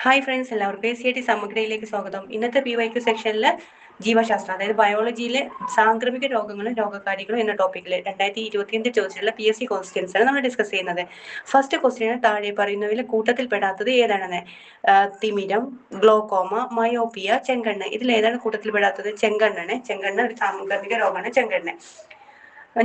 Hi friends, എല്ലാവർക്കും ACIT സമഗ്രയിലേക്ക് സ്വാഗതം. ഇന്നത്തെ PYQ സെക്ഷനിൽ ജീവശാസ്ത്രം, അതായത് ബയോളജിയിലെ സാംക്രമിക രോഗങ്ങളും രോഗകാരികളും എന്ന ടോപ്പിക്കിൽ 2025 ചോദിച്ചിട്ടുള്ള PSC ക്വസ്റ്റ്യൻസ് ആണ് നമ്മൾ ഡിസ്കസ് ചെയ്യുന്നത്. ഫസ്റ്റ് ക്വസ്റ്റ്യൻ താഴെ പറയുന്നവയിൽ കൂട്ടത്തിൽപ്പെടാത്തത് ഏതാണെന്ന്? തിമിരം, ഗ്ലോക്കോമ, മയോപ്പിയ, ചെങ്കണ്ണ്. ഇതിൽ ഏതാണ് കൂട്ടത്തിൽപ്പെടാത്തത്? ചെങ്കണ്ണാണ്. ചെങ്കണ്ണ് ഒരു സാംക്രമിക രോഗമാണ് ചെങ്കണ്ണ്.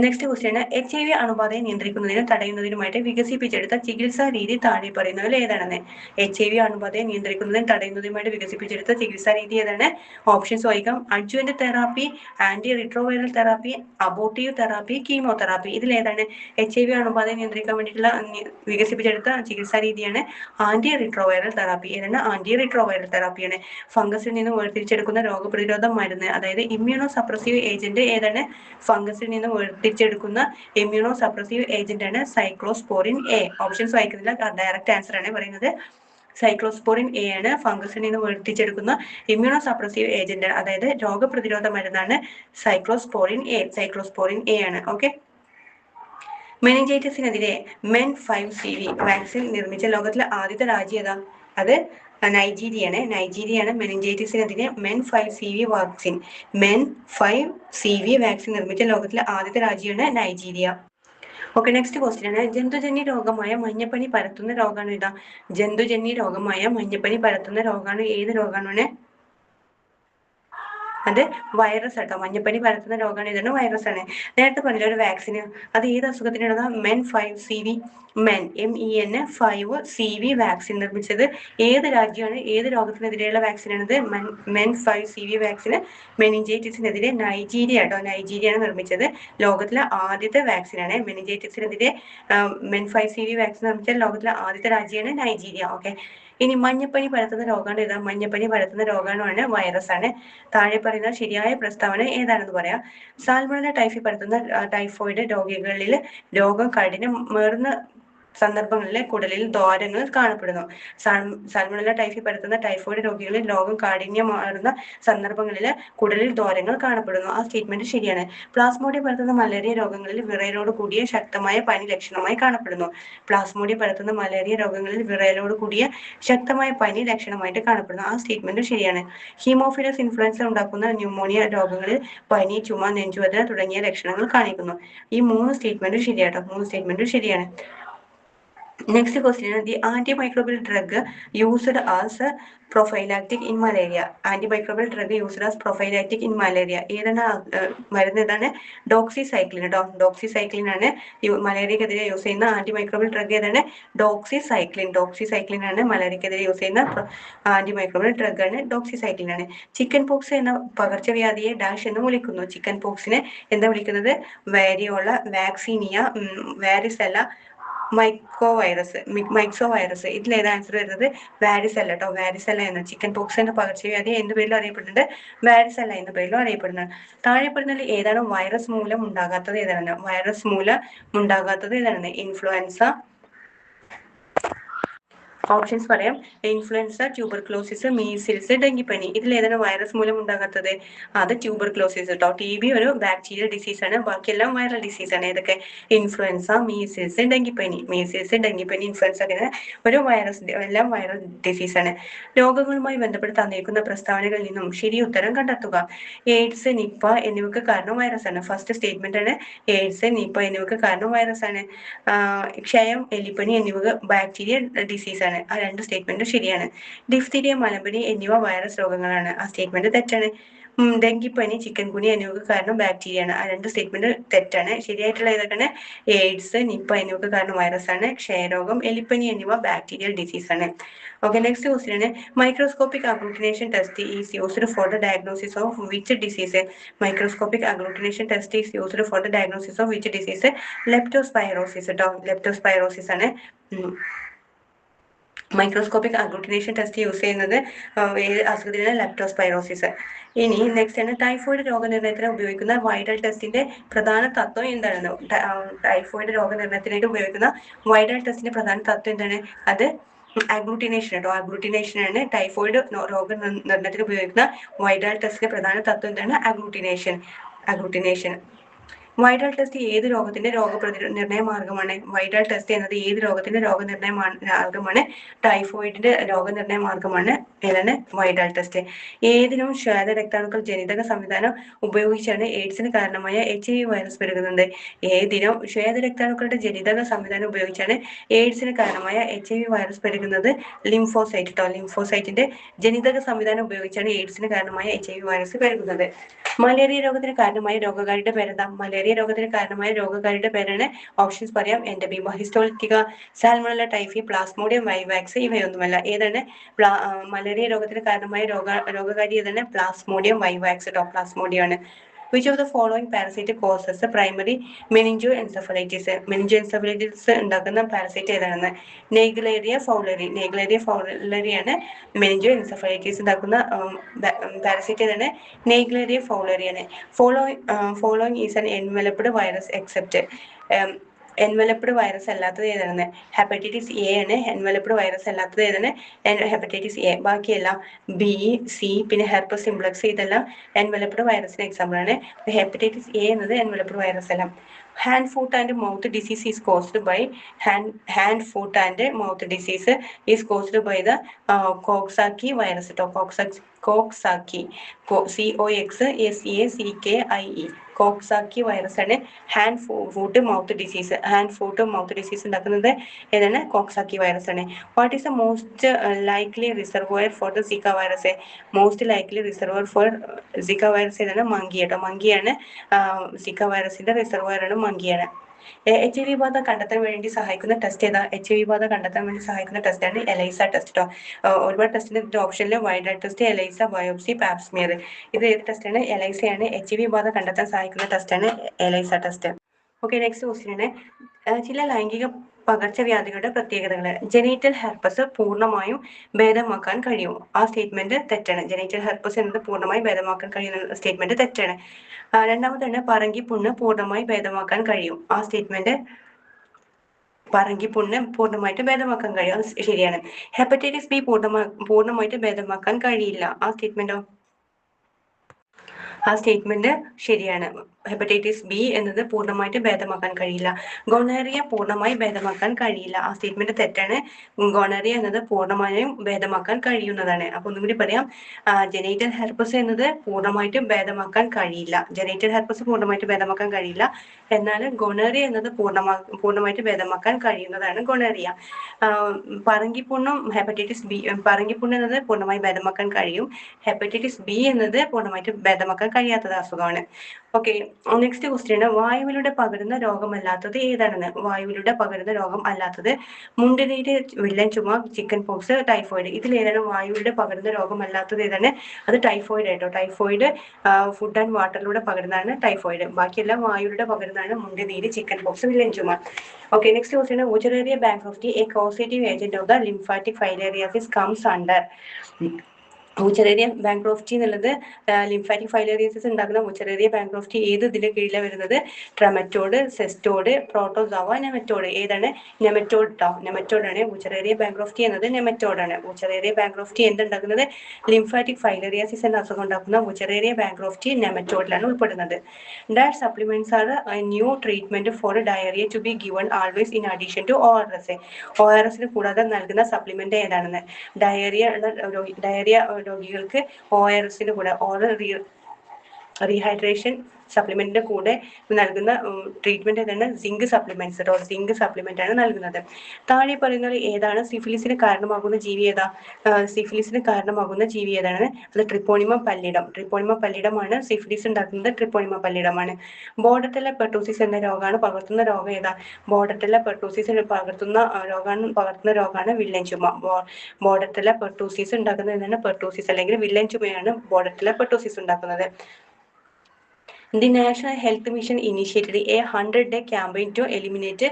നെക്സ്റ്റ് ക്വസ്റ്റ്യൻ, HIV അണുബാധയെ നിയന്ത്രിക്കുന്നതിനും തടയുന്നതിനുമായിട്ട് വികസിപ്പിച്ചെടുത്ത ചികിത്സാ രീതി താഴെ പറയുന്നതിൽ ഏതാണെന്ന്? HIV അണുബാധയെ നിയന്ത്രിക്കുന്നതിനും തടയുന്നതിനുമായിട്ട് വികസിപ്പിച്ചെടുത്ത ചികിത്സാ രീതി ഏതാണ്? ഓപ്ഷൻസ് വായിക്കാം. Adjuvant therapy, anti retroviral therapy, abortive therapy, chemotherapy. ഇതിൽ ഏതാണ്? HIV അണുബാധയെ നിയന്ത്രിക്കാൻ വേണ്ടിയിട്ടുള്ള വികസിപ്പിച്ചെടുത്ത ചികിത്സാ രീതിയാണ് ആന്റി റിട്രോവൈറൽ തെറാപ്പി. ഏതാണ്? ആന്റി റിട്രോവൈറൽ തെറാപ്പിയാണ്. ഫംഗസിൽ നിന്ന് വേർതിരിച്ചെടുക്കുന്ന രോഗപ്രതിരോധ മരുന്ന്, അതായത് ഇമ്മ്യൂണോ സപ്രസീവ് ഏജന്റ് ഏതാണ്? ഫംഗസിൽ നിന്ന് വേർതിരിച്ചെടുക്കുന്ന ഇമ്മ്യൂണോ സപ്രസീവ് ഏജന്റ് ആണ് സൈക്ലോസ്പോറിൻ എ. ഓപ്ഷൻസ് വായിക്കുന്നില്ല, ഡയറക്റ്റ് ആൻസർ ആണ് പറയുന്നത്. സൈക്ലോസ്പോറിൻ എ ആണ് ഫംഗസിൽ നിന്ന് വേർതിരിച്ചെടുക്കുന്ന ഇമ്മ്യൂണോ സപ്രസീവ് ഏജന്റ്, അതായത് രോഗപ്രതിരോധ മരുന്നാണ് സൈക്ലോസ്പോറിൻ എ. സൈക്ലോസ്പോറിൻ എ ആണ്. ഓക്കെ. മെനിഞ്ചൈറ്റിസിനെതിരെ MEN5CV വാക്സിൻ നിർമ്മിച്ച ലോകത്തിലെ ആദ്യത്തെ രാജ്യം ഏതാ? അത് നൈജീരിയാണ്. നൈജീരിയാണ് മെനിഞ്ചൈറ്റിസിനെതിരെ MEN5CV വാക്സിൻ നിർമ്മിച്ച ലോകത്തിലെ ആദ്യത്തെ രാജ്യമാണ് നൈജീരിയ. ഓക്കെ, നെക്സ്റ്റ് ക്വസ്റ്റ്യൻ ആണ്, ജന്തുജന്യ രോഗമായ മഞ്ഞപ്പനി പരത്തുന്ന രോഗമാണ് ഏതാ? ജന്തുജന്യ രോഗമായ മഞ്ഞപ്പനി പരത്തുന്ന രോഗമാണ് ഏത് രോഗമാണ്? അത് വൈറസ് ആട്ടോ. മഞ്ഞപ്പനി പരത്തുന്ന രോഗമാണ് ഏതാണ്? വൈറസ് ആണ്. നേരത്തെ പറഞ്ഞ ഒരു വാക്സിന്, അത് ഏത് അസുഖത്തിനുള്ളതാ? MEN5CV MEN5CV വാക്സിൻ നിർമ്മിച്ചത് ഏത് രാജ്യമാണ്? ഏത് രോഗത്തിനെതിരെയുള്ള വാക്സിനാണിത്? MEN5CV വാക്സിന് മെനിഞ്ചൈറ്റിസിനെതിരെ നൈജീരിയ ആട്ടോ. നൈജീരിയാണ് നിർമ്മിച്ചത്. ലോകത്തിലെ ആദ്യത്തെ വാക്സിനാണ് മെനിഞ്ചൈറ്റിസിനെതിരെ MEN5CV വാക്സിൻ നിർമ്മിച്ച ലോകത്തിലെ ആദ്യത്തെ രാജ്യമാണ് നൈജീരിയ. ഓക്കെ. ഇനി മഞ്ഞപ്പനി പരത്തുന്ന രോഗമാണ് ഏതാ? മഞ്ഞപ്പനി പരത്തുന്ന രോഗമാണ് വൈറസ് ആണ്. താഴെ പറയുന്ന ശരിയായ പ്രസ്താവന ഏതാണെന്ന് പറയാം. സാൽമണല ടൈഫി പരത്തുന്ന ടൈഫോയിഡ് രോഗികളിൽ രോഗം കഠിനമേറുന്ന സന്ദർഭങ്ങളിൽ കുടലിൽ ദ്വാരങ്ങൾ കാണപ്പെടുന്നു. സാൽമണല ടൈഫി പരത്തുന്ന ടൈഫോയിഡ് രോഗികളിൽ രോഗം കാഠിന്യമാറുന്ന സന്ദർഭങ്ങളിൽ കുടലിൽ ദ്വാരങ്ങൾ കാണപ്പെടുന്നു. ആ സ്റ്റേറ്റ്മെന്റ് ശരിയാണ്. പ്ലാസ്മോഡിയം പരത്തുന്ന മലേറിയ രോഗങ്ങളിൽ വിറയലോട് കൂടിയ ശക്തമായ പനി ലക്ഷണമായി കാണപ്പെടുന്നു. പ്ലാസ്മോഡിയം പരത്തുന്ന മലേറിയ രോഗങ്ങളിൽ വിറയലോട് കൂടിയ ശക്തമായ പനി ലക്ഷണമായിട്ട് കാണപ്പെടുന്നു. ആ സ്റ്റേറ്റ്മെന്റ് ശരിയാണ്. ഹീമോഫിലസ് ഇൻഫ്ലുവൻസ ഉണ്ടാക്കുന്ന ന്യൂമോണിയ രോഗങ്ങളിൽ പനി, ചുമ, നെഞ്ചുവേദന തുടങ്ങിയ ലക്ഷണങ്ങൾ കാണിക്കുന്നു. ഈ 3 സ്റ്റേറ്റ്മെന്റും ശരിയാട്ടോ. 3 സ്റ്റേറ്റ്മെന്റും ശരിയാണ്. Next question, the antimicrobial drug used as prophylactic in malaria. Antimicrobial drug used as prophylactic in malaria. ഏതാണ് മരുന്ന്? ഏതാണ്? ഡോക്സിസൈക്ലിൻ കേട്ടോ. ഡോക്സിസൈക്ലിൻ ആണ് മലേറിയക്കെതിരെ യൂസ് ചെയ്യുന്ന ആന്റിമൈക്രോബിയൽ ഡ്രഗ്. ഏതാണ്? ഡോക്സിസൈക്ലിൻ. ഡോക്സിസൈക്ലിൻ ആണ് മലേറിയക്കെതിരെ യൂസ് ചെയ്യുന്ന ആന്റിമൈക്രോബിയൽ ഡ്രഗ് ആണ്. ഡോക്സിസൈക്ലിൻ ആണ്. ചിക്കൻ പോക്സ് എന്ന പകർച്ചവ്യാധിയെ ഡാഷ് എന്ന് വിളിക്കുന്നു. ചിക്കൻ പോക്സിനെ എന്താ വിളിക്കുന്നത്? Variola, vaccinia, varicella, myxo virus. ഇതിലേത് ആൻസർ വരുന്നത്? വാരിസെല്ല കേട്ടോ. വാരിസെല്ല എന്ന ചിക്കൻ പോക്സ് എന്ന പകർച്ചവ്യാധി എന്ത് പേരിലും അറിയപ്പെടുന്നുണ്ട്? വാരിസെല്ല എന്ന പേരിലും അറിയപ്പെടുന്നതാണ്. താഴെപ്പെടുന്നതിൽ ഏതാണ് വൈറസ് മൂലം ഉണ്ടാകാത്തത്? ഏതാണ് വൈറസ് മൂലം ഉണ്ടാകാത്തത്? ഏതാണ്? ഇൻഫ്ലുവൻസ. ഓപ്ഷൻസ് പറയാം. ഇൻഫ്ലുവൻസ, ട്യൂബർക്ലോസിസ്, മീസിൽസ്, ഡെങ്കിപ്പനി. ഇതിൽ ഏതാണ് വൈറസ് മൂലം ഉണ്ടാകാത്തത്? അത് ട്യൂബർക്ലോസിസ് കേട്ടോ. TB ഒരു ബാക്ടീരിയൽ ഡിസീസ് ആണ്. ബാക്കിയെല്ലാം വൈറൽ ഡിസീസ് ആണ്. ഏതൊക്കെ? ഇൻഫ്ലുവൻസ, മീസിൽസ്, ഡെങ്കിപ്പനി. മീസിൽസ്, ഡെങ്കിപ്പനി, ഇൻഫ്ലുവൻസ അങ്ങനെ ഒരു വൈറസ്, എല്ലാം വൈറൽ ഡിസീസ് ആണ്. രോഗങ്ങളുമായി ബന്ധപ്പെട്ട് തന്നിരിക്കുന്ന പ്രസ്താവനകളിൽ നിന്നും ശരി ഉത്തരം കണ്ടെത്തുക. എയ്ഡ്സ്, നിപ്പ എന്നിവയ്ക്ക് കാരണം വൈറസ് ആണ്. ഫസ്റ്റ് സ്റ്റേറ്റ്മെന്റ് ആണ് എയ്ഡ്സ്, നിപ്പ എന്നിവയ്ക്ക് കാരണം വൈറസ് ആണ്. ക്ഷയം, എലിപ്പനി എന്നിവ ബാക്ടീരിയൽ ഡിസീസ് ആണ്. ആ 2 സ്റ്റേറ്റ്മെന്റും ശരിയാണ്. ഡിഫ്തീരിയ, മലമ്പനി എന്നിവ വൈറസ് രോഗങ്ങളാണ്. ആ സ്റ്റേറ്റ്മെന്റ് തെറ്റാണ്. ഡെങ്കിപ്പനി, ചിക്കൻ ഗുനിയ എന്നിവയ്ക്ക് കാരണം ബാക്ടീരിയ ആണ്. ആ 2 സ്റ്റേറ്റ്മെന്റ് തെറ്റാണ്. ശരിയായിട്ടുള്ള ഏതൊക്കെയാണ്? എയ്ഡ്സ്, നിപ്പ എന്നിവയ്ക്ക് കാരണം വൈറസ് ആണ്. ക്ഷയരോഗം, എലിപ്പനി എന്നിവ ബാക്ടീരിയൽ ഡിസീസ് ആണ്. ഓക്കെ, നെക്സ്റ്റ് ക്വസ്റ്റ്യൻ ആണ്, microscopic agglutination test is used for the diagnosis of which disease? Microscopic agglutination test is used for the diagnosis of which disease? Leptospirosis കേട്ടോ. Leptospirosis ആണ് microscopic agglutination test use ചെയ്യുന്നത്. അസുഖത്തിനാണ് leptospirosis. ഇനി next ആണ്, typhoid രോഗനിർണയത്തിന് ഉപയോഗിക്കുന്ന Widal ടെസ്റ്റിന്റെ പ്രധാന തത്വം എന്താണ്? ടൈഫോയിഡ് രോഗനിർണയത്തിനായിട്ട് ഉപയോഗിക്കുന്ന വൈഡൽ ടെസ്റ്റിന്റെ പ്രധാന തത്വം എന്താണ്? അത് അഗ്ലൂട്ടിനേഷൻ കേട്ടോ. അഗ്ലൂട്ടിനേഷൻ ആണ് ടൈഫോയിഡ് രോഗനിർണയത്തിന് ഉപയോഗിക്കുന്ന വൈഡൽ ടെസ്റ്റിന്റെ പ്രധാന തത്വം എന്താണ്? അഗ്ലൂട്ടിനേഷൻ. വൈഡൽ ടെസ്റ്റ് ഏത് രോഗത്തിന്റെ രോഗനിർണയ മാർഗമാണ്? വൈഡൽ ടെസ്റ്റ് എന്നത് ഏത് രോഗത്തിന്റെ രോഗനിർണയ മാർഗമാണ്? ടൈഫോയിഡിന്റെ രോഗനിർണയ മാർഗമാണ് ഏതാണ്? Widal test. ഏതിനും ശ്വേത രക്താണുക്കൾ ജനിതക സംവിധാനം ഉപയോഗിച്ചാണ് എയ്ഡ്സിന് കാരണമായ HIV വൈറസ് പെരുകുന്നത്? ഏതിനും ശ്വേത രക്താണുക്കളുടെ ജനിതക സംവിധാനം ഉപയോഗിച്ചാണ് എയ്ഡ്സിന് കാരണമായ HIV വൈറസ് പെരുകുന്നത്? ലിംഫോസൈറ്റ് ട്ടോ. ലിംഫോസൈറ്റിന്റെ ജനിതക സംവിധാനം ഉപയോഗിച്ചാണ് എയ്ഡ്സിന് കാരണമായ HIV വൈറസ് പെരുകുന്നത്. മലേറിയ രോഗത്തിന് കാരണമായ രോഗകാരിയുടെ പേരെന്താ? മലേറിയ രോഗത്തിന് കാരണമായ രോഗകാരിയുടെ പേരാണ്, ഓപ്ഷൻസ് പറയാം, എന്റബീമ ഹിസ്റ്റോളിറ്റിക, സാൽമണല്ല ടൈഫി, പ്ലാസ്മോഡിയം വൈവാക്സ്. ഇവയൊന്നുമല്ല. ഏതാണ് മലേറിയ രോഗത്തിന് കാരണമായ രോഗകാരി ഏതാണ്? പ്ലാസ്മോഡിയം വൈവാക്സ് ട്ടോ. പ്ലാസ്മോഡിയം ആണ്. Which of the following parasite causes the primary meningoencephalitis? Meningoencephalitis ഉണ്ടാക്കുന്ന പാരസൈറ്റ് ഏതാണെന്ന്? Naegleria fowleri. നെഗ്ലേറിയ ഫൗളറി ആണ് മെനിഞ്ചോഎൻസെഫലൈറ്റിസ് ഉണ്ടാക്കുന്ന പാരസൈറ്റ് ഏതാണ്? നെഗ്ലേറിയ ഫൗളറി ആണ്. Following is an enveloped virus except. Enveloped virus അല്ലാത്തത് ഏതാണ്? ഹെപ്പറ്റൈറ്റിസ് എ ആണ് എൻവലപ്ഡ് വൈറസ് അല്ലാത്തത് ഏതാണ്? Hepatitis A. ബാക്കിയെല്ലാം ബി, സി, പിന്നെ ഹെർപ്പസ് സിംപ്ലക്സ്, ഇതെല്ലാം എൻവലപ്ഡ് വൈറസിന് എക്സാമ്പിൾ ആണ്. ഹെപ്പറ്റൈറ്റിസ് എ എന്നത് എൻവലപ്ഡ് വൈറസ് അല്ല. Hand foot and mouth disease is caused by hand foot and mouth disease is caused by the coxsackie virus ട്ടോ. Coxsackie COXSACKIE coxsackie virus ആണ് hand foot mouth disease. Hand foot mouth disease ഉണ്ടാക്കുന്നത് ഏതാണ്? Coxsackie virus ആണ്. What is the most likely reservoir for the Zika virus? Most likely reservoir for Zika virus ഏതാണ്? Monkey കേട്ടോ. മങ്കിയാണ് Zika വൈറസിന്റെ reservoir ആണ്, മങ്കിയാണ്. HIV ബാധ കണ്ടെത്താൻ വേണ്ടി സഹായിക്കുന്ന ടെസ്റ്റ് ഏതാ? HIV ബാധ കണ്ടെത്താൻ വേണ്ടി സഹായിക്കുന്ന ടെസ്റ്റ് ആണ് എലൈസ ടെസ്റ്റ് ട്ടോ. ഒരുപാട് ടെസ്റ്റിന്റെ ഓപ്ഷനിൽ Widal test, ELISA, biopsy, Pap smear. ഇത് ഏത് ടെസ്റ്റ് ആണ്? എലൈസയാണ്. HIV ബാധ കണ്ടെത്താൻ സഹായിക്കുന്ന ടെസ്റ്റ് ആണ് ELISA test. Okay, next question ആണ്, ചില ലൈംഗിക പകർച്ചവ്യാധികളുടെ പ്രത്യേകതകൾ. ജെനിറ്റൽ ഹെർപ്പസ് പൂർണ്ണമായും ഭേദമാക്കാൻ കഴിയും. ആ സ്റ്റേറ്റ്മെന്റ് തെറ്റാണ്. ജെനിറ്റൽ ഹെർപ്പസ് എന്നത് പൂർണ്ണമായും ഭേദമാക്കാൻ കഴിയുന്ന സ്റ്റേറ്റ്മെന്റ് തെറ്റാണ്. രണ്ടാമതാണ് പറങ്കിപ്പുണ്ണ് പൂർണ്ണമായി ഭേദമാക്കാൻ കഴിയും. ആ സ്റ്റേറ്റ്മെന്റ് പറങ്കിപ്പുണ്ണ് പൂർണ്ണമായിട്ട് ഭേദമാക്കാൻ കഴിയും. അത് ശരിയാണ്. ഹെപ്പറ്റൈറ്റിസ് ബി പൂർണ്ണമായിട്ട് ഭേദമാക്കാൻ കഴിയില്ല. ആ സ്റ്റേറ്റ്മെന്റ് ശരിയാണ്. ഹെപ്പറ്റൈറ്റിസ് ബി എന്നത് പൂർണ്ണമായിട്ട് ഭേദമാക്കാൻ കഴിയില്ല. ഗൊണേറിയ പൂർണ്ണമായി ഭേദമാക്കാൻ കഴിയില്ല. ആ സ്റ്റേറ്റ്മെന്റ് തെറ്റാണ്. ഗൊണേറിയ എന്നത് പൂർണ്ണമായും ഭേദമാക്കാൻ കഴിയുന്നതാണ്. അപ്പൊ ഒന്നും കൂടി പറയാം. ജെനൈറ്റൽ ഹെർപ്പസ് എന്നത് പൂർണ്ണമായിട്ടും ഭേദമാക്കാൻ കഴിയില്ല. ജെനൈറ്റൽ ഹെർപ്പസ് പൂർണ്ണമായിട്ട് ഭേദമാക്കാൻ കഴിയില്ല. എന്നാൽ ഗൊണേറിയ എന്നത് പൂർണ്ണമായിട്ട് ഭേദമാക്കാൻ കഴിയുന്നതാണ് ഗൊണേറിയ. പറങ്കിപ്പുണ്ണും ഹെപ്പറ്റൈറ്റിസ് ബി, പറങ്കിപ്പുണ്ണ് എന്നത് പൂർണ്ണമായി ഭേദമാക്കാൻ കഴിയും. ഹെപ്പറ്റൈറ്റിസ് ബി എന്നത് പൂർണ്ണമായിട്ട് ഭേദമാക്കാൻ കഴിയാത്തത് അസുഖമാണ്. ഓക്കെ, നെക്സ്റ്റ് ക്വസ്റ്റ്യൻ ആണ്, വായുവിലൂടെ പകരുന്ന രോഗമല്ലാത്തത് ഏതാണെന്ന്? വായുവിലൂടെ പകരുന്ന രോഗം അല്ലാത്തത് മുണ്ടുനീര്, വില്ലൻ ചുമ, ചിക്കൻ പോക്സ്, ടൈഫോയിഡ്. ഇതിൽ ഏതാണ് വായുവിലൂടെ പകരുന്ന രോഗമല്ലാത്തത് ഏതാണ്? അത് ടൈഫോയിഡ് ആയിട്ടോ. ടൈഫോയിഡ് ഫുഡ് ആൻഡ് വാട്ടറിലൂടെ പകരുന്നതാണ് ടൈഫോയിഡ്. ബാക്കിയെല്ലാം വായുവിലൂടെ പകരുന്നതാണ് മുണ്ടുനീര്, ചിക്കൻ പോക്സ്, വില്ലൻ ചുമ. ഓക്കെ, നെക്സ്റ്റ് ക്വസ്റ്റ്യൻ ആണ്, wuchereria bancrofti a causative agent of the lymphatic filariasis comes under. Wuchereria bancrofti എന്നുള്ളത് ലിംഫാറ്റിക് ഫൈലേറിയാസിസ് ഉണ്ടാക്കുന്ന ഊച്ചറേറിയ ബാങ്ക്രോപ്റ്റി ഏത് ഇതിന്റെ കീഴിലാണ് വരുന്നത്? ട്രമറ്റോഡ്, സെസ്റ്റോഡ്, പ്രോട്ടോസോവ, നെമറ്റോഡ്. ഏതാണ്? നെമറ്റോഡ് ട്ടോ. നെമറ്റോഡാണ്. ഊച്ചറേറിയ ബാങ്ക്രോപ്റ്റി എന്നത് നെമറ്റോഡാണ്. ഊച്ചറേറിയ ബാങ്ക്രോപ്റ്റി എന്തുണ്ടാക്കുന്നത്? ലിംഫാറ്റിക് ഫൈലേറിയാസിസ് എന്ന അസുഖം ഉണ്ടാക്കുന്ന ഊച്ചറേറിയ ബാങ്ക്രോപ്റ്റി നെമറ്റോഡിലാണ് ഉൾപ്പെടുന്നത്. Diet supplements are a new treatment for diarrhoea to be given always in addition to ORS. ORS കൂടാതെ നൽകുന്ന സപ്ലിമെന്റ് ഏതാണെന്ന്? ഡയറിയ രോഗികൾക്ക് ORS കൂടെ, ഓറൽ റീഹൈഡ്രേഷൻ സപ്ലിമെന്റിന്റെ കൂടെ നൽകുന്ന ട്രീറ്റ്മെന്റ് ഏതാണ്? സിങ്ക് സപ്ലിമെന്റ്സ് ട്ടോ. സിങ്ക് സപ്ലിമെന്റ് ആണ് നൽകുന്നത്. താഴെ പറയുന്നത് ഏതാണ് സിഫിലിസിന് കാരണമാകുന്ന ജീവി ഏതാ? സിഫിലിസിന് കാരണമാകുന്ന ജീവി ഏതാണ്? അത് ട്രിപ്പോണിമ പല്ലിഡം. ട്രിപ്പോണിമ പല്ലിഡമാണ് സിഫിലിസ് ഉണ്ടാക്കുന്നത്. ട്രിപ്പോണിമ പല്ലിഡമാണ്. ബോർഡർടെല്ല പെർട്ടൂസിസ് എന്ന രോഗമാണ് പകർത്തുന്ന രോഗം ഏതാ? ബോർഡർടെല്ല പെർട്ടൂസിസ് പകർത്തുന്ന രോഗമാണ് വില്ലൻ ചുമ. ബോർഡർടെല്ല പെർട്ടൂസിസ് ഉണ്ടാക്കുന്നത് എന്താണ്? പെർട്ടൂസിസ് അല്ലെങ്കിൽ വില്ലൻ ചുമയാണ് ബോർഡർടെല്ല പെർട്ടൂസിസ് ഉണ്ടാക്കുന്നത്. The National Health Mission initiated a 100-day campaign to eliminate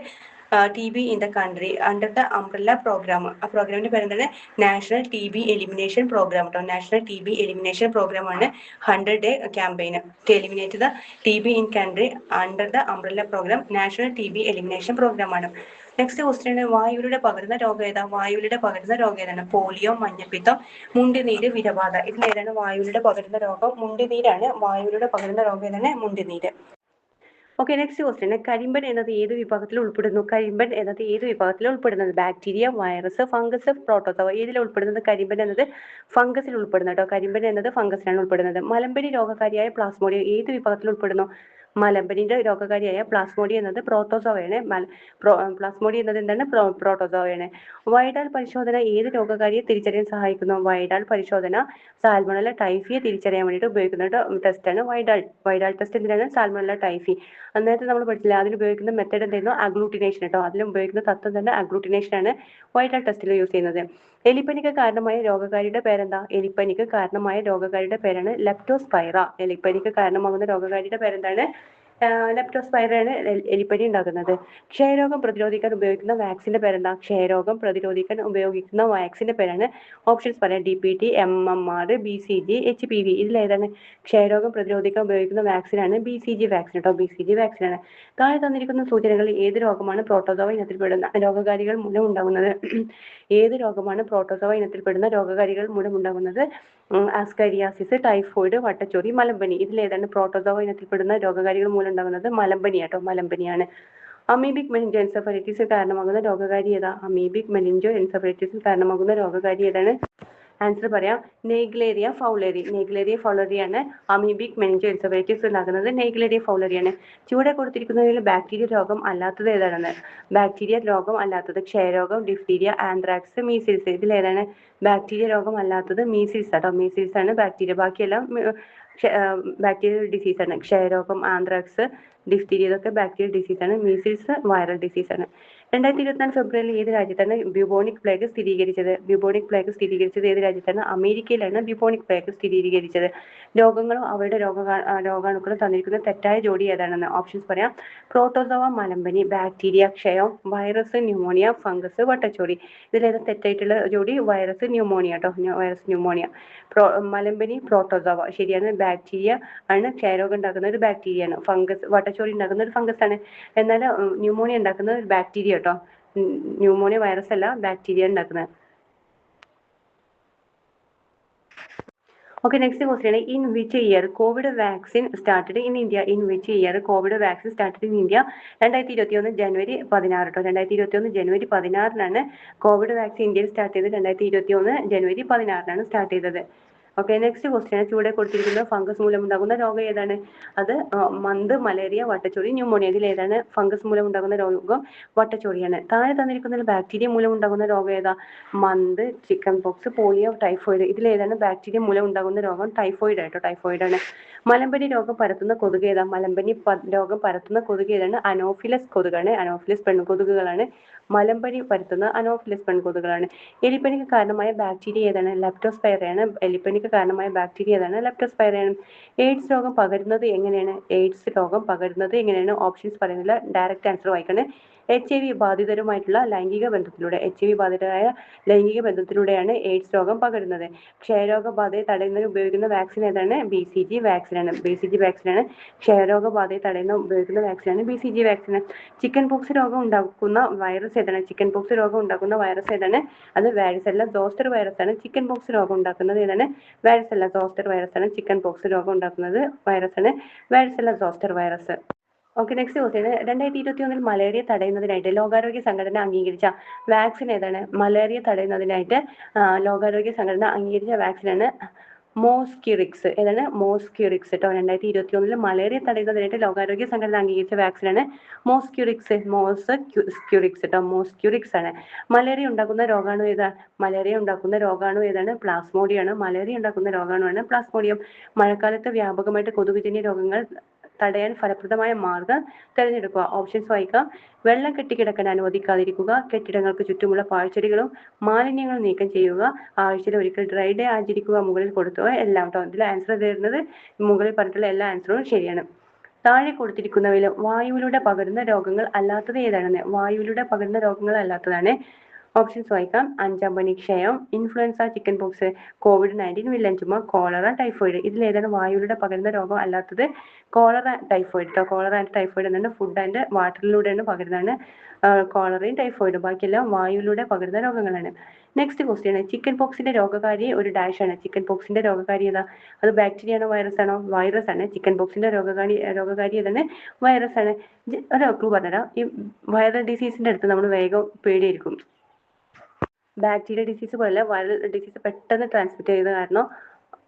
TB in the country under the umbrella program. ആ പ്രോഗ്രാമിന്റെ പേര് എന്താണ്? നാഷണൽ TB എലിമിനേഷൻ പ്രോഗ്രാം ട്ടോ. നാഷണൽ TB എലിമിനേഷൻ പ്രോഗ്രാം ആണ് 100-day campaign to eliminate the TB in country under the umbrella program. National TB elimination programme ആണ്. Next question, വായുവിലൂടെ പകരുന്ന രോഗം ഏതാ? വായുവിലൂടെ പകരുന്ന രോഗം ഏതാണ്? പോളിയോ, മഞ്ഞപ്പിത്തം, മുണ്ടുനീര്, വിരബാധ. ഇതിലേതാണ് വായുവിലൂടെ പകരുന്ന രോഗം? മുണ്ടുനീരാണ്. വായുവിലൂടെ പകരുന്ന രോഗം ഏതാണ്? മുണ്ടുനീര്. Okay, next question. കരിമ്പൻ എന്നത് ഏത് വിഭാഗത്തിൽ ഉൾപ്പെടുന്നു? കരിമ്പൻ എന്നത് ഏത് വിഭാഗത്തിൽ ഉൾപ്പെടുന്നത്? Bacteria, virus, fungus, protozoa. ഇതിൽ ഉൾപ്പെടുന്നത് കരിമ്പൻ എന്നത് ഫംഗസിൽ ഉൾപ്പെടുന്നു കേട്ടോ. കരിമ്പൻ എന്നത് ഫംഗസിലാണ് ഉൾപ്പെടുന്നത്. മലമ്പനി രോഗകാരിയായ പ്ലാസ്മോഡിയം ഏത് വിഭാഗത്തിൽ ഉൾപ്പെടുന്നു? മലമ്പനിയുടെ രോഗകാരിയായ പ്ലാസ്മോഡിയം എന്നത് പ്രോട്ടോസോവയാണ്. പ്ലാസ്മോഡിയം എന്നത് എന്താണ്? പ്രോട്ടോസോവയാണ്. വൈഡാൽ പരിശോധന ഏത് രോഗകാരിയെ തിരിച്ചറിയാൻ സഹായിക്കുന്നു? വൈഡാൽ പരിശോധന സാൽമണല്ല ടൈഫിയെ തിരിച്ചറിയാൻ വേണ്ടിയിട്ട് ഉപയോഗിക്കുന്ന ടെസ്റ്റാണ് വൈഡാൽ ടെസ്റ്റ്. എന്തിനാണ്? സാൽമണല്ല ടൈഫി. അന്നേരത്തെ നമ്മൾ പഠിച്ചില്ല, അതിൽ ഉപയോഗിക്കുന്ന മെത്തേഡ് എന്തായിരുന്നു? അഗ്ലൂട്ടിനേഷൻ കേട്ടോ. അതിൽ ഉപയോഗിക്കുന്ന തത്വം തന്നെ അഗ്ലൂട്ടിനേഷൻ ആണ് വൈഡാൽ ടെസ്റ്റിൽ യൂസ് ചെയ്യുന്നത്. എലിപ്പനിക്ക് കാരണമായ രോഗകാരിയുടെ പേരെന്താ? എലിപ്പനിക്ക് കാരണമായ രോഗകാരിയുടെ പേരാണ് ലെപ്റ്റോസ്പൈറ. എലിപ്പനിക്ക് കാരണമാകുന്ന രോഗകാരിയുടെ പേരെന്താണ്? ലെപ്റ്റോസ്പൈറയാണ് എലിപ്പനി ഉണ്ടാക്കുന്നത്. ക്ഷയരോഗം പ്രതിരോധിക്കാൻ ഉപയോഗിക്കുന്ന വാക്സിന്റെ പേരെന്താ? ക്ഷയരോഗം പ്രതിരോധിക്കാൻ ഉപയോഗിക്കുന്ന വാക്സിന്റെ പേരാണ്, ഓപ്ഷൻസ് പറയാം, DPT, MMR, BCG, HPV. ഇതിലേതാണ്? ക്ഷയരോഗം പ്രതിരോധിക്കാൻ ഉപയോഗിക്കുന്ന വാക്സിനാണ് BCG വാക്സിൻ കേട്ടോ. BCG വാക്സിനാണ്. താഴെ തന്നിരിക്കുന്ന സൂചനകളിൽ ഏത് രോഗമാണ് പ്രോട്ടോസോവ ഇനത്തിൽപ്പെടുന്ന രോഗകാരികൾ മൂലം ഉണ്ടാകുന്നത്? ഏത് രോഗമാണ് പ്രോട്ടോസോവ ഇനത്തിൽപ്പെടുന്ന രോഗകാരികൾ മൂലം ഉണ്ടാകുന്നത്? ആസ്കാരിയാസിസ്, ടൈഫോയിഡ്, വട്ടച്ചൊറി, മലമ്പനി. ഇതിലേതാണ് പ്രോട്ടോസോവ ഇനത്തിൽപ്പെടുന്ന രോഗകാരികൾ മൂലം ഉണ്ടാകുന്നത്? മലമ്പനി കേട്ടോ, മലമ്പനിയാണ്. അമീബിക് മെനിഞ്ചോ എൻസെഫലൈറ്റിസ് കാരണമാകുന്ന രോഗകാരി ഏതാ? അമീബിക് മെനിഞ്ചോ എൻസെഫലൈറ്റിസ് കാരണമാകുന്ന രോഗകാരി ഏതാണ്? ആൻസർ പറയാം, നെയ്ഗ്ലേറിയ ഫൗളറി. നെയ്ഗ്ലേറിയ ഫൗളറിയാണ് അമീബിക് മെനിഞ്ചോ എൻസെഫലൈറ്റിസ് ഉണ്ടാകുന്നത്. നെയ്ഗ്ലേറിയ ഫൗളറിയാണ്. ചുവടെ കൊടുത്തിരിക്കുന്നതിൽ ബാക്ടീരിയ രോഗം അല്ലാത്തത് ഏതാണെന്ന്? ബാക്ടീരിയ രോഗം അല്ലാത്തത് ക്ഷയരോഗം, ഡിഫ്തീരിയ, ആന്ത്രാക്സ്, മീസിൽസ്. ഇതിലേതാണ് ബാക്ടീരിയ രോഗം അല്ലാത്തത്? മീസിൽസ് കേട്ടോ. മീസിൽസ് ആണ് ബാക്ടീരിയ. ബാക്കിയെല്ലാം ബാക്ടീരിയൽ ഡിസീസാണ്. ക്ഷയരോഗം, ആന്ത്രാക്സ്, ഡിഫ്തീരിയ ഇതൊക്കെ ബാക്ടീരിയൽ ഡിസീസാണ്. മീസിൽസ് വൈറൽ ഡിസീസാണ്. 2024 ഫെബ്രുവരിയിൽ ഏത് രാജ്യത്താണ് ബ്യൂബോണിക് പ്ലേഗ് സ്ഥിരീകരിച്ചത്? ബ്യൂബോണിക് പ്ലേഗ് സ്ഥിരീകരിച്ചത് ഏത് രാജ്യത്താണ്? അമേരിക്കയിലാണ് ബ്യൂബോണിക് പ്ലേഗ് സ്ഥിരീകരിച്ചത്. രോഗങ്ങളും അവയുടെ രോഗാണുക്കളും തന്നിരിക്കുന്ന തെറ്റായ ജോഡി ഏതാണെന്ന്? ഓപ്ഷൻസ് പറയാം, പ്രോട്ടോസോവ, മലമ്പനി, ബാക്ടീരിയ, ക്ഷയം, വൈറസ്, ന്യൂമോണിയ, ഫംഗസ്, വട്ടച്ചോറി. ഇതിലേത് തെറ്റായിട്ടുള്ള ജോഡി? വൈറസ് ന്യൂമോണിയ കേട്ടോ. Virus pneumonia. മലമ്പനി പ്രോട്ടോസോവ ശരിയാണ്. ബാക്ടീരിയ ആണ് ക്ഷയരോഗം ഉണ്ടാക്കുന്ന ഒരു ബാക്ടീരിയയാണ്. ഫംഗസ്, വട്ടച്ചോറി ഉണ്ടാക്കുന്ന ഒരു ഫംഗസ് ആണ്. എന്നാൽ ന്യൂമോണിയ ഉണ്ടാക്കുന്നത് ഒരു ബാക്ടീരിയ കേട്ടോ. ന്യൂമോണിയ വൈറസ് അല്ല, ബാക്ടീരിയ ഉണ്ടാക്കുന്നത്. Okay, next question. In which year COVID vaccine started in India? In which year COVID vaccine started in India? 2021 ജനുവരി 16 കേട്ടോ. 2021 ജനുവരി 16 കോവിഡ് വാക്സിൻ ഇന്ത്യയിൽ സ്റ്റാർട്ട് ചെയ്തത്. 2021 ജനുവരി 16 സ്റ്റാർട്ട് ചെയ്തത്. Okay, next question. ചൂടെ കൊടുത്തിരിക്കുന്ന ഫംഗസ് മൂലം ഉണ്ടാകുന്ന രോഗം ഏതാണ്? അത് മന്ത്, മലേറിയ, വട്ടച്ചൊറി, ന്യൂമോണിയ. ഇതിൽ ഏതാണ് ഫംഗസ് മൂലം ഉണ്ടാകുന്ന രോഗം? വട്ടച്ചൊറിയാണ്. താഴെ തന്നിരിക്കുന്ന ബാക്ടീരിയ മൂലം ഉണ്ടാകുന്ന രോഗം ഏതാ? Month, chicken pox, polio, typhoid. ഇതിൽ ഏതാണ് ബാക്ടീരിയ മൂലം ഉണ്ടാകുന്ന രോഗം? ടൈഫോയിഡ് ആയിട്ടോ. ടൈഫോയിഡാണ്. മലമ്പനി രോഗം പരത്തുന്ന കൊതുക് ഏതാ? മലമ്പനി രോഗം പരത്തുന്ന കൊതുക് ഏതാണ്? അനോഫിലസ് കൊതുകാണ്. അനോഫിലസ് പെൺകൊതുകുകളാണ് മലമ്പനി പരത്തുന്ന അനോഫിലസ് പെൺകൊതുകുകളാണ്. എലിപ്പനിക്ക് കാരണമായ ബാക്ടീരിയ ഏതാണ്? ലെപ്റ്റോസ്പൈറയാണ്. എലിപ്പനിക്ക് കാരണമായ ബാക്ടീരിയ ഏതാണ്? ലെപ്റ്റോസ്പൈറയാണ്. എയ്ഡ്സ് രോഗം പകരുന്നത് എങ്ങനെയാണ്? എയ്ഡ്സ് രോഗം പകരുന്നത് എങ്ങനെയാണ്? ഓപ്ഷൻസ് പറയുന്നില്ല, ഡയറക്റ്റ് ആൻസർ വായിക്കണം. HIV ബാധിതരുമായിട്ടുള്ള ലൈംഗിക ബന്ധത്തിലൂടെ. HIV ബാധിതരായ ലൈംഗിക ബന്ധത്തിലൂടെയാണ് എയ്ഡ്സ് രോഗം പകരുന്നത്. ക്ഷയരോഗ ബാധയെ തടയുന്നതിന് ഉപയോഗിക്കുന്ന വാക്സിൻ ഏതാണ്? BCG വാക്സിനാണ്. BCG വാക്സിനാണ്. ക്ഷയരോഗ ബാധയെ തടയുന്ന ഉപയോഗിക്കുന്ന വാക്സിനാണ് BCG വാക്സിൻ. ചിക്കൻ പോക്സ് രോഗം ഉണ്ടാക്കുന്ന വൈറസ് ഏതാണ്? ചിക്കൻ പോക്സ് രോഗം ഉണ്ടാക്കുന്ന വൈറസ് ഏതാണ്? അത് വാരിസെല്ല സോസ്റ്റർ വൈറസ് ആണ്. ചിക്കൻ പോക്സ് രോഗം ഉണ്ടാക്കുന്നത് ഏതാണ്? വാരിസെല്ല സോസ്റ്റർ വൈറസ് ആണ്. ചിക്കൻ പോക്സ് രോഗം ഉണ്ടാക്കുന്നത് വൈറസ് ആണ് varicella zoster virus. Okay, next question. 2021 malaria തടയുന്നതിനായിട്ട് ലോകാരോഗ്യ സംഘടന അംഗീകരിച്ച വാക്സിൻ ഏതാണ്? മലേറിയ തടയുന്നതിനായിട്ട് ലോകാരോഗ്യ സംഘടന അംഗീകരിച്ച വാക്സിനാണ് മോസ്ക്യൂറിക്സ്. ഏതാണ്? മോസ്ക്യൂറിക്സ് കേട്ടോ. 2021 മലേറിയ തടയുന്നതിനായിട്ട് ലോകാരോഗ്യ സംഘടന അംഗീകരിച്ച വാക്സിനാണ് മോസ്ക്യൂറിക്സ്. മോസ്ക്യൂറിക്സ് കേട്ടോ. മോസ്ക്യൂറിക്സ് ആണ്. മലേറിയ ഉണ്ടാക്കുന്ന രോഗാണു ഏതാ? മലേറിയ ഉണ്ടാക്കുന്ന രോഗാണു ഏതാണ്? പ്ലാസ്മോഡിയാണ്. മലേറിയ ഉണ്ടാക്കുന്ന രോഗാണുവാണ് പ്ലാസ്മോഡിയം. മഴക്കാലത്ത് വ്യാപകമായിട്ട് കൊതുകുജന്യ രോഗങ്ങൾ തടയാൻ ഫലപ്രദമായ മാർഗം തിരഞ്ഞെടുക്കുക. ഓപ്ഷൻസ് വായിക്കാം. വെള്ളം കെട്ടിക്കിടക്കാൻ അനുവദിക്കാതിരിക്കുക, കെട്ടിടങ്ങൾക്ക് ചുറ്റുമുള്ള പാഴ്ചെടികളും മാലിന്യങ്ങളും നീക്കം ചെയ്യുക, ആഴ്ചയിൽ ഒരിക്കൽ ഡ്രൈ ഡേ ആചരിക്കുക, മുകളിൽ കൊടുത്തുക. എല്ലാം കേട്ടോ. ഇതിൽ ആൻസർ തരുന്നത് മുകളിൽ പറഞ്ഞിട്ടുള്ള എല്ലാ ആൻസറും ശരിയാണ്. താഴെ കൊടുത്തിരിക്കുന്നവയിൽ വായുവിലൂടെ പകരുന്ന രോഗങ്ങൾ അല്ലാത്തത് ഏതാണെന്ന്? വായുവിലൂടെ പകരുന്ന രോഗങ്ങൾ അല്ലാത്തതാണ് ഓപ്ഷൻസ് വായിക്കാം. 5-ാം പനി, ക്ഷയം, influenza, chicken pox, COVID-19, villain ചുമ, കോളറ, ടൈഫോയിഡ്. ഇതിലേതാണ് വായുവിലൂടെ പകരുന്ന രോഗം അല്ലാത്തത്? കോളറ, ടൈഫോയിഡ് കേട്ടോ. കോളറ ആൻഡ് ടൈഫോയിഡ് എന്നാണ് ഫുഡ് ആൻഡ് വാട്ടറിലൂടെയാണ് പകരുന്നതാണ് കോളറയും ടൈഫോയിഡും. ബാക്കിയെല്ലാം വായുവിലൂടെ പകരുന്ന രോഗങ്ങളാണ്. നെക്സ്റ്റ് ക്വസ്റ്റ്യൻ, ചിക്കൻ പോക്സിന്റെ രോഗകാരി ഒരു ഡാഷ് ആണ്. ചിക്കൻ പോക്സിന്റെ രോഗകാരി ഏതാ? അത് ബാക്ടീരിയ ആണോ വൈറസ് ആണോ? വൈറസ് ആണ്. ചിക്കൻ പോക്സിന്റെ രോഗകാരി ഏതാണ്? വൈറസ് ആണ്. ഒരു ക്ലൂ പറഞ്ഞുതരാം. ഈ വൈറൽ ഡിസീസിന്റെ അടുത്ത് നമ്മൾ വേഗം പേടിയായിരിക്കും. ബാക്ടീരിയ ഡിസീസ് പോലെ വൈറൽ ഡിസീസ് പെട്ടെന്ന് ട്രാൻസ്മിറ്റ് ചെയ്യുന്ന കാരണം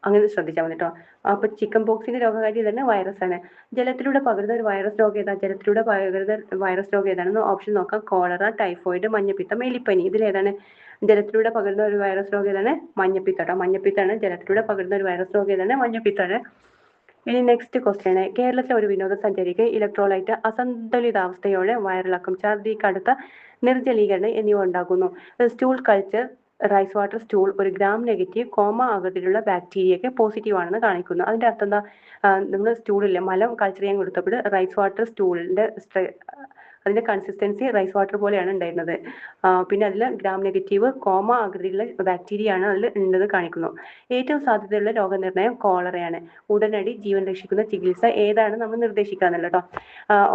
അങ്ങനെ ശ്രദ്ധിച്ചാൽ മതി കേട്ടോ. അപ്പൊ ചിക്കൻ പോക്സിന്റെ രോഗകാരി തന്നെ വൈറസ് ആണ്. ജലത്തിലൂടെ പകരുന്ന ഒരു വൈറസ് രോഗം ഏതാ? ജലത്തിലൂടെ പകരുന്ന വൈറസ് രോഗം ഏതാണെന്ന് ഓപ്ഷൻ നോക്കാം. കോളറ, ടൈഫോയിഡ്, മഞ്ഞപ്പിത്തം, എലിപ്പനി. ഇതിലേതാണ് ജലത്തിലൂടെ പകരുന്ന ഒരു വൈറസ് രോഗം ഏതാണ്? മഞ്ഞപ്പിത്തം കേട്ടോ. മഞ്ഞപ്പിത്താണ് ജലത്തിലൂടെ പകരുന്ന ഒരു വൈറസ് രോഗം ഏതാണ്? മഞ്ഞപ്പിത്താണ്. ഇനി നെക്സ്റ്റ് ക്വസ്റ്റ്യൻ, കേരളത്തിലെ ഒരു വിനോദസഞ്ചാരിക്ക് ഇലക്ട്രോലൈറ്റ് അസന്തുലിതാവസ്ഥയോടെ വയറിളക്കം, ഛർദി, കടുത്ത നിർജ്ജലീകരണം എന്നിവ ഉണ്ടാകുന്നു. Stool culture rice water stool ഒരു ഗ്രാം നെഗറ്റീവ് കോമ ആകൃതിയിലുള്ള ബാക്ടീരിയക്ക് പോസിറ്റീവ് ആണെന്ന് കാണിക്കുന്നു. അതിന്റെ അർത്ഥം എന്താ? നമ്മൾ സ്റ്റൂളില്ലേ മലം കൾച്ചർ ചെയ്യാൻ കൊടുത്തപ്പോൾ റൈസ് വാട്ടർ സ്റ്റൂളിന്റെ അതിന്റെ കൺസിസ്റ്റൻസി റൈസ് വാട്ടർ പോലെയാണ് ഉണ്ടായിരുന്നത്. പിന്നെ അതിൽ ഗ്രാം നെഗറ്റീവ് കോമ ആകൃതിയിലുള്ള ബാക്ടീരിയ ആണ് അതിൽ ഉണ്ടെന്ന് കാണിക്കുന്നു. ഏറ്റവും സാധ്യതയുള്ള രോഗനിർണയം കോളറയാണ്. ഉടനടി ജീവൻ രക്ഷിക്കുന്ന ചികിത്സ ഏതാണ് നമ്മൾ നിർദ്ദേശിക്കാന്നുള്ളത് കേട്ടോ.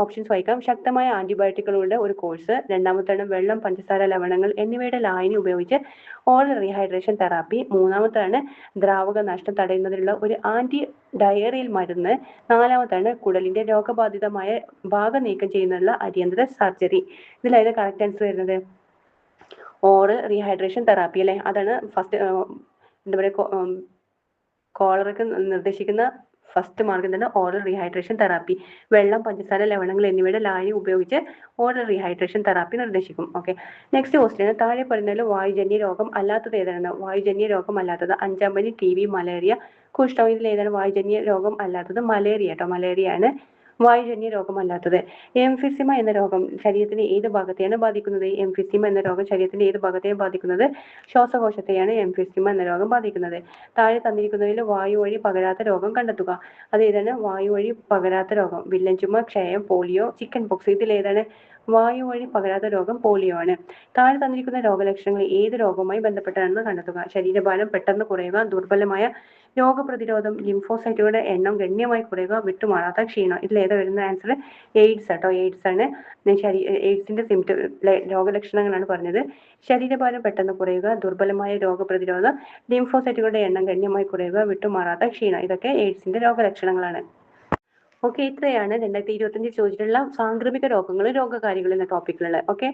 ഓപ്ഷൻസ് വായിക്കാം. ശക്തമായ ആന്റിബയോട്ടിക്കുകളുടെ ഒരു കോഴ്സ്. രണ്ടാമത്താണ് വെള്ളം, പഞ്ചസാര, ലവണങ്ങൾ എന്നിവയുടെ ലായനി ഉപയോഗിച്ച് ഓറൽ റീഹൈഡ്രേഷൻ തെറാപ്പി. മൂന്നാമത്താണ് ദ്രാവക നഷ്ടം തടയുന്നതിനുള്ള ഒരു ആന്റി ഡയറിയൽ മരുന്ന്. നാലാമത്താണ് കുടലിന്റെ രോഗബാധിതമായ ഭാഗം നീക്കം ചെയ്യുന്നതിനുള്ള അടിയന്തര സർജറി. ഇതിലായത് കറക്റ്റ് ആൻസർ വരുന്നത് ഓറൽ റീഹൈഡ്രേഷൻ തെറാപ്പി അല്ലെ. അതാണ് ഫസ്റ്റ് എന്താ പറയുക കോളറയ്ക്ക് നിർദ്ദേശിക്കുന്ന ഫസ്റ്റ് മാർഗം തന്നെ ഓറൽ റീഹൈഡ്രേഷൻ തെറാപ്പി. വെള്ളം, പഞ്ചസാര, ലവണങ്ങൾ എന്നിവയുടെ ലായനി ഉപയോഗിച്ച് ഓറൽ റീഹൈഡ്രേഷൻ തെറാപ്പി നിർദ്ദേശിക്കും. ഓക്കെ, നെക്സ്റ്റ് ക്വസ്റ്റ്യൻ, താഴെ പറയുന്നതിൽ വായുജന്യ രോഗം അല്ലാത്തത് ഏതാണ്? വായുജന്യ രോഗം അല്ലാത്തത് 5-ാം പനി, TB, മലേറിയ, കുഷ്ഠം. ഇതിൽ ഏതാണ് വായുജന്യ രോഗം അല്ലാത്തത്? മലേറിയ കേട്ടോ. മലേറിയ ആണ് വായുജന്യ രോഗമല്ലാത്തത്. എംഫിസിമ എന്ന രോഗം ശരീരത്തിന്റെ ഏത് ഭാഗത്തെയാണ് ബാധിക്കുന്നത്? എംഫിസിമ എന്ന രോഗം ശരീരത്തിന്റെ ഏത് ഭാഗത്തെയാണ് ബാധിക്കുന്നത്? ശ്വാസകോശത്തെയാണ് എംഫിസിമ എന്ന രോഗം ബാധിക്കുന്നത്. താഴെ തന്നിരിക്കുന്നതിൽ വായു വഴി പകരാത്ത രോഗം കണ്ടെത്തുക. അത് ഏതാണ് വായു വഴി പകരാത്ത രോഗം? വില്ലൻ ചുമ, ക്ഷയം, പോളിയോ, ചിക്കൻ പോക്സ്. ഇതിലേതാണ് വായു വഴി പകരാത്ത രോഗം? പോളിയോ ആണ്. താഴെ തന്നിരിക്കുന്ന രോഗലക്ഷണങ്ങൾ ഏത് രോഗവുമായി ബന്ധപ്പെട്ടാണെന്ന് കണ്ടെത്തുക. ശരീരഭാരം പെട്ടെന്ന് കുറയുക, ദുർബലമായ രോഗപ്രതിരോധം, ലിംഫോസൈറ്റുകളുടെ എണ്ണം ഗണ്യമായി കുറയുക, വിട്ടുമാറാത്ത ക്ഷീണം. ഇതിലേതാ വരുന്ന ആൻസർ? എയ്ഡ്സ് കേട്ടോ. എയ്ഡ്സ് ആണ്. എയ്ഡ്സിന്റെ രോഗലക്ഷണങ്ങളാണ് പറഞ്ഞത്. ശരീരഭാരം പെട്ടെന്ന് കുറയുക, ദുർബലമായ രോഗപ്രതിരോധം, ലിംഫോസൈറ്റുകളുടെ എണ്ണം ഗണ്യമായി കുറയുക, വിട്ടുമാറാത്ത ക്ഷീണം. ഇതൊക്കെ എയ്ഡ്സിന്റെ രോഗലക്ഷണങ്ങളാണ്. ഓക്കെ, ഇത്രയാണ് 2025 ചോദിച്ചിട്ടുള്ള സാംക്രമിക രോഗങ്ങൾ, രോഗകാരികൾ എന്ന ടോപ്പിക്കിലുള്ള. ഓക്കെ,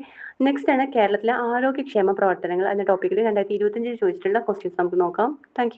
നെക്സ്റ്റ് ആണ് കേരളത്തിലെ ആരോഗ്യക്ഷേമ പ്രവർത്തനങ്ങൾ എന്ന ടോപ്പിക്കിൽ 2025 ചോദിച്ചിട്ടുള്ള ക്വസ്റ്റ്യൻസ് നമുക്ക് നോക്കാം. താങ്ക്